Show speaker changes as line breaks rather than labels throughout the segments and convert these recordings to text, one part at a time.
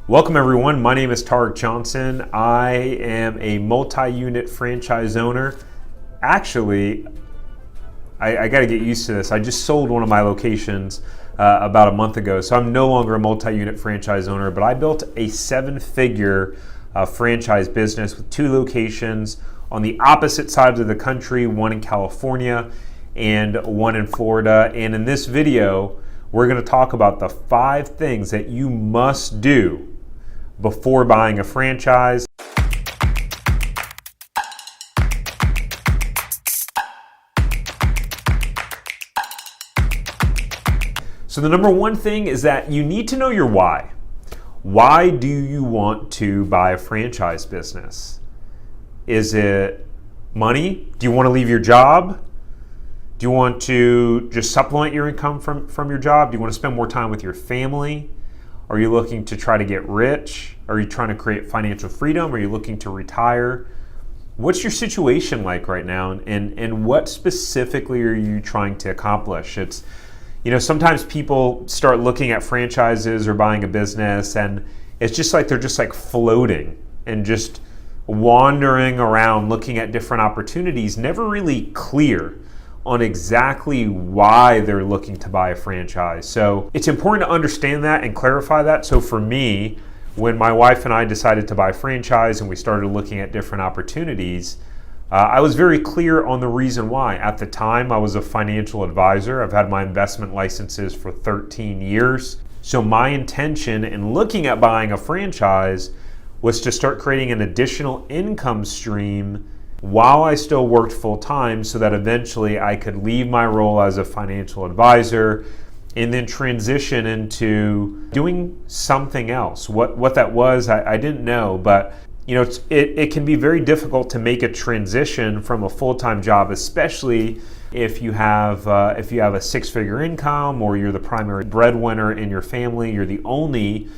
Welcome everyone, my name is Tariq Johnson. I am a multi-unit franchise owner. Actually, I got to get used to this. I just sold one of my locations about a month ago, so I'm no longer a multi-unit franchise owner, but I built a seven-figure franchise business with two locations on the opposite sides of the country, one in California and one in Florida. And in this video, we're going to talk about the 5 things that you must do before buying a franchise. So the number one thing is that you need to know your why. Why do you want to buy a franchise business? Is it money? Do you want to leave your job? Do you want to just supplement your income from your job? Do you want to spend more time with your family? Are you looking to try to get rich? Are you trying to create financial freedom? Are you looking to retire? What's your situation like right now? And what specifically are you trying to accomplish? It's, sometimes people start looking at franchises or buying a business and it's just like they're just like floating and just wandering around looking at different opportunities, never really clear on exactly why they're looking to buy a franchise. So it's important to understand that and clarify that. So for me, when my wife and I decided to buy a franchise and we started looking at different opportunities, I was very clear on the reason why. At the time, I was a financial advisor. I've had my investment licenses for 13 years. So my intention in looking at buying a franchise was to start creating an additional income stream while I still worked full time so that eventually I could leave my role as a financial advisor and then transition into doing something else. What that was, I didn't know, but it can be very difficult to make a transition from a full-time job, especially if you have a 6-figure income or you're the primary breadwinner in your family, you're the only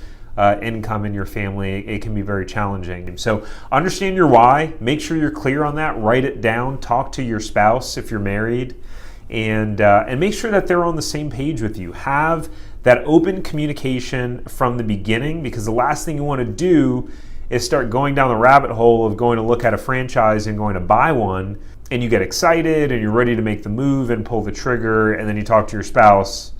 income in your family. It can be very challenging. So understand your why, make sure you're clear on that, write it down, talk to your spouse if you're married, and make sure that they're on the same page with you. Have that open communication from the beginning, because the last thing you want to do is start going down the rabbit hole of going to look at a franchise and going to buy one, and you get excited and you're ready to make the move and pull the trigger, and then you talk to your spouse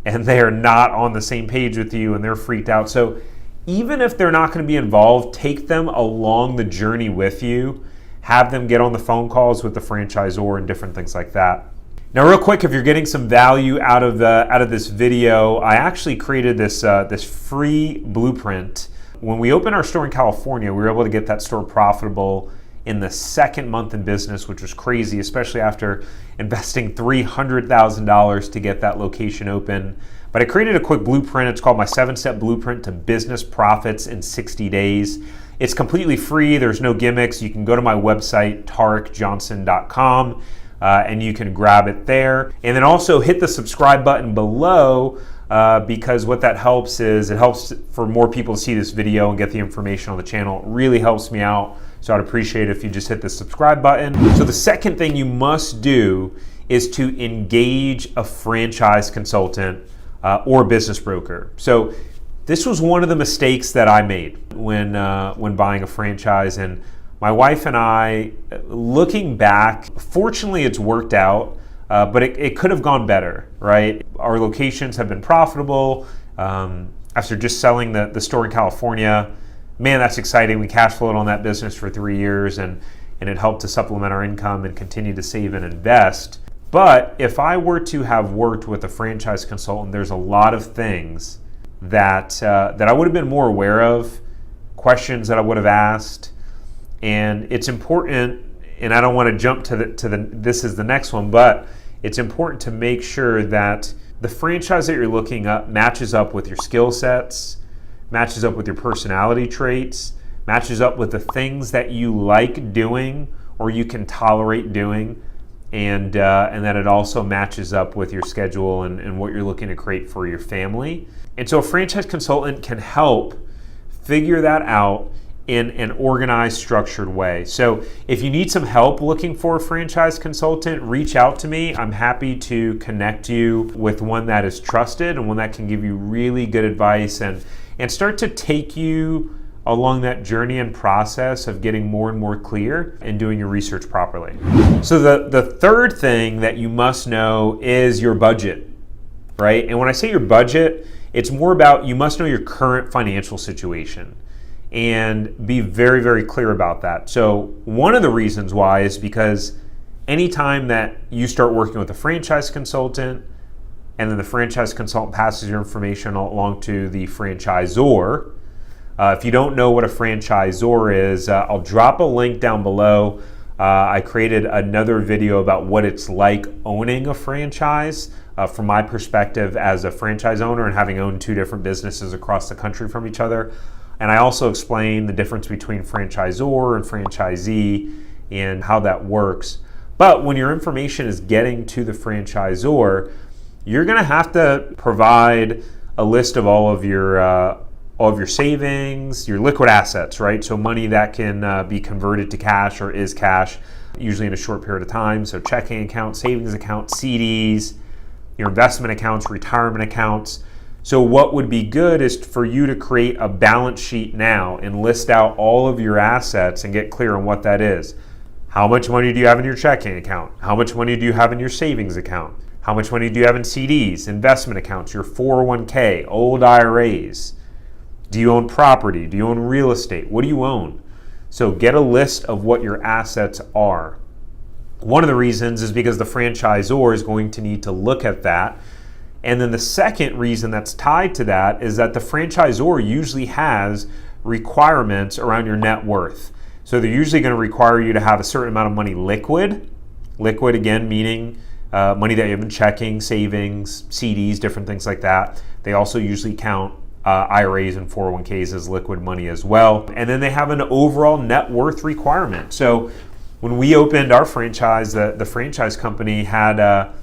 and they are not on the same page with you and they're freaked out. So even if they're not going to be involved, take them along the journey with you. Have them get on the phone calls with the franchisor and different things like that. Now, real quick, if you're getting some value out of this video, I actually created this free blueprint. When we opened our store in California, we were able to get that store profitable in the second month in business, which was crazy, especially after investing $300,000 to get that location open. But I created a quick blueprint. It's called my 7-step blueprint to business profits in 60 days. It's completely free. There's no gimmicks. You can go to my website, tariqjohnson.com, and you can grab it there. And then also hit the subscribe button below, because what that helps is it helps for more people to see this video and get the information on the channel. It really helps me out. So I'd appreciate it if you just hit the subscribe button. So the second thing you must do is to engage a franchise consultant or business broker. So this was one of the mistakes that I made when buying a franchise. And my wife and I, looking back, fortunately it's worked out, but it could have gone better, right? Our locations have been profitable. After just selling the store in California, man, that's exciting. We cash flowed on that business for 3 years and it helped to supplement our income and continue to save and invest. But if I were to have worked with a franchise consultant, there's a lot of things that I would have been more aware of, questions that I would have asked. And it's important, and I don't want to jump to this is the next one, but it's important to make sure that the franchise that you're looking at matches up with your skill sets, matches up with your personality traits, matches up with the things that you like doing or you can tolerate doing, and that it also matches up with your schedule and what you're looking to create for your family. And so a franchise consultant can help figure that out in an organized, structured way. So if you need some help looking for a franchise consultant, reach out to me. I'm happy to connect you with one that is trusted and one that can give you really good advice and and start to take you along that journey and process of getting more and more clear and doing your research properly. So the third thing that you must know is your budget, right? And when I say your budget, it's more about you must know your current financial situation and be very, very clear about that. So one of the reasons why is because anytime that you start working with a franchise consultant and then the franchise consultant passes your information along to the franchisor, if you don't know what a franchisor is, I'll drop a link down below. I created another video about what it's like owning a franchise from my perspective as a franchise owner and having owned two different businesses across the country from each other. And I also explain the difference between franchisor and franchisee and how that works. But when your information is getting to the franchisor, you're going to have to provide a list of all of your savings, your liquid assets, right? So money that can be converted to cash or is cash, usually in a short period of time. So checking account, savings account, CDs, your investment accounts, retirement accounts. So what would be good is for you to create a balance sheet now and list out all of your assets and get clear on what that is. How much money do you have in your checking account? How much money do you have in your savings account? How much money do you have in CDs, investment accounts, your 401k, old IRAs? Do you own property? Do you own real estate? What do you own? So get a list of what your assets are. One of the reasons is because the franchisor is going to need to look at that. And then the second reason that's tied to that is that the franchisor usually has requirements around your net worth. So they're usually going to require you to have a certain amount of money liquid. Liquid, again, meaning money that you have in checking, savings, CDs, different things like that. They also usually count IRAs and 401ks as liquid money as well. And then they have an overall net worth requirement. So when we opened our franchise, the franchise company had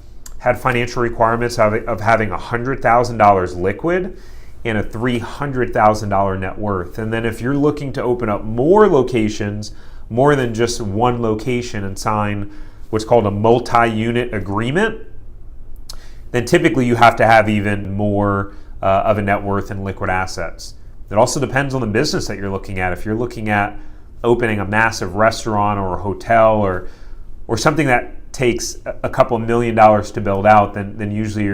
financial requirements of having $100,000 liquid and a $300,000 net worth. And then if you're looking to open up more locations, more than just one location, and sign what's called a multi-unit agreement, then typically you have to have even more of a net worth and liquid assets. It also depends on the business that you're looking at. If you're looking at opening a massive restaurant or a hotel or something that takes a couple $1 million to build out, then usually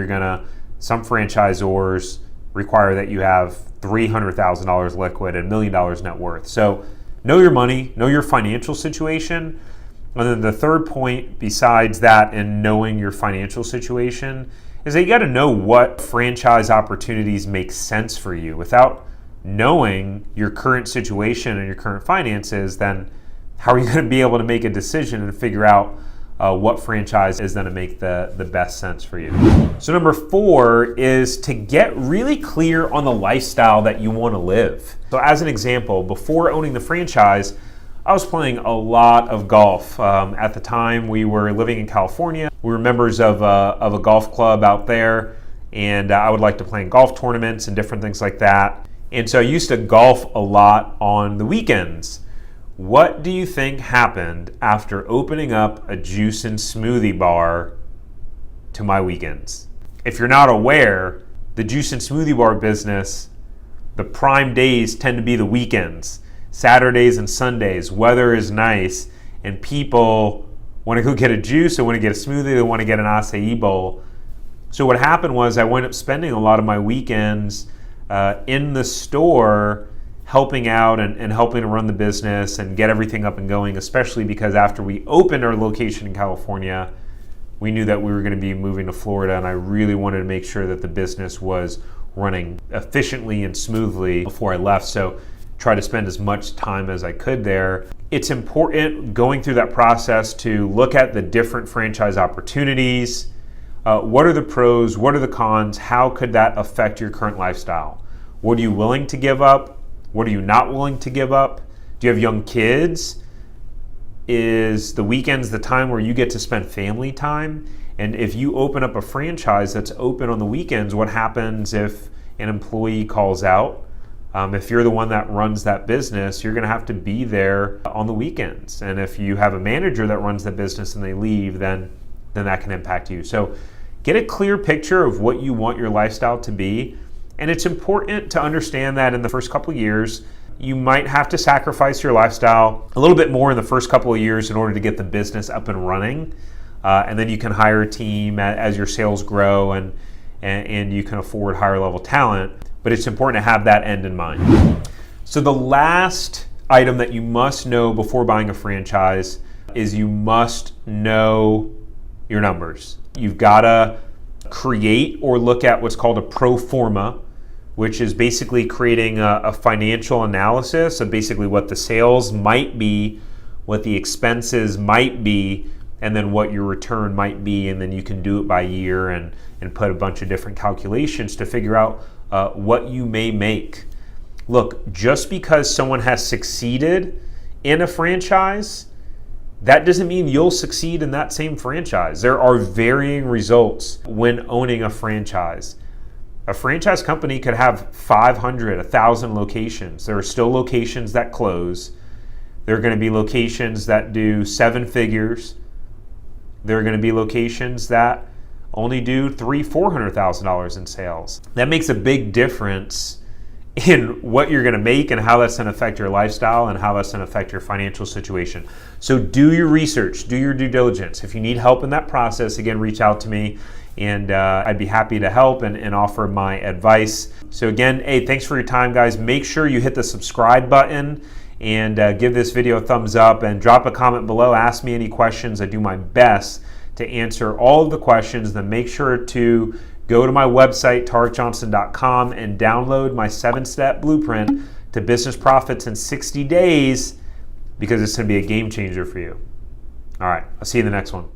some franchisors require that you have $300,000 liquid and $1 million net worth. So know your money, know your financial situation. And then the third point besides that in knowing your financial situation is that you got to know what franchise opportunities make sense for you. Without knowing your current situation and your current finances, then how are you going to be able to make a decision and figure out what franchise is going to make the best sense for you? So number 4 is to get really clear on the lifestyle that you want to live. So as an example, before owning the franchise, I was playing a lot of golf. At the time, we were living in California. We were members of a golf club out there, and I would like to play in golf tournaments and different things like that. And so I used to golf a lot on the weekends. What do you think happened after opening up a juice and smoothie bar to my weekends? If you're not aware, the juice and smoothie bar business, the prime days tend to be the weekends. Saturdays and Sundays, weather is nice, and people want to go get a juice, they want to get a smoothie, they want to get an acai bowl. So what happened was I wound up spending a lot of my weekends in the store helping out and helping to run the business and get everything up and going, especially because after we opened our location in California, we knew that we were going to be moving to Florida, and I really wanted to make sure that the business was running efficiently and smoothly before I left. So try to spend as much time as I could there. It's important going through that process to look at the different franchise opportunities. What are the pros? What are the cons? How could that affect your current lifestyle? What are you willing to give up? What are you not willing to give up? Do you have young kids? Is the weekends the time where you get to spend family time? And if you open up a franchise that's open on the weekends, what happens if an employee calls out? If you're the one that runs that business, you're going to have to be there on the weekends. And if you have a manager that runs the business and they leave, then that can impact you. So get a clear picture of what you want your lifestyle to be And it's important to understand that in the first couple of years, you might have to sacrifice your lifestyle a little bit more in the first couple of years in order to get the business up and running. And then you can hire a team as your sales grow and you can afford higher level talent. But it's important to have that end in mind. So the last item that you must know before buying a franchise is you must know your numbers. You've got to create or look at what's called a pro forma, which is basically creating a financial analysis of basically what the sales might be, what the expenses might be, and then what your return might be. And then you can do it by year and put a bunch of different calculations to figure out what you may make. Look, just because someone has succeeded in a franchise, that doesn't mean you'll succeed in that same franchise. There are varying results when owning a franchise. A franchise company could have 500, 1,000 locations. There are still locations that close. There are going to be locations that do 7 figures. There are going to be locations that only do $300,000-$400,000 in sales. That makes a big difference in what you're going to make and how that's going to affect your lifestyle and how that's going to affect your financial situation. So do your research, do your due diligence. If you need help in that process, again, reach out to me and I'd be happy to help and offer my advice. So again, hey, thanks for your time, guys. Make sure you hit the subscribe button and give this video a thumbs up and drop a comment below. Ask me any questions. I do my best to answer all of the questions. Then make sure to go to my website, tariqjohnson.com, and download my 7-step blueprint to business profits in 60 days because it's going to be a game changer for you. All right, I'll see you in the next one.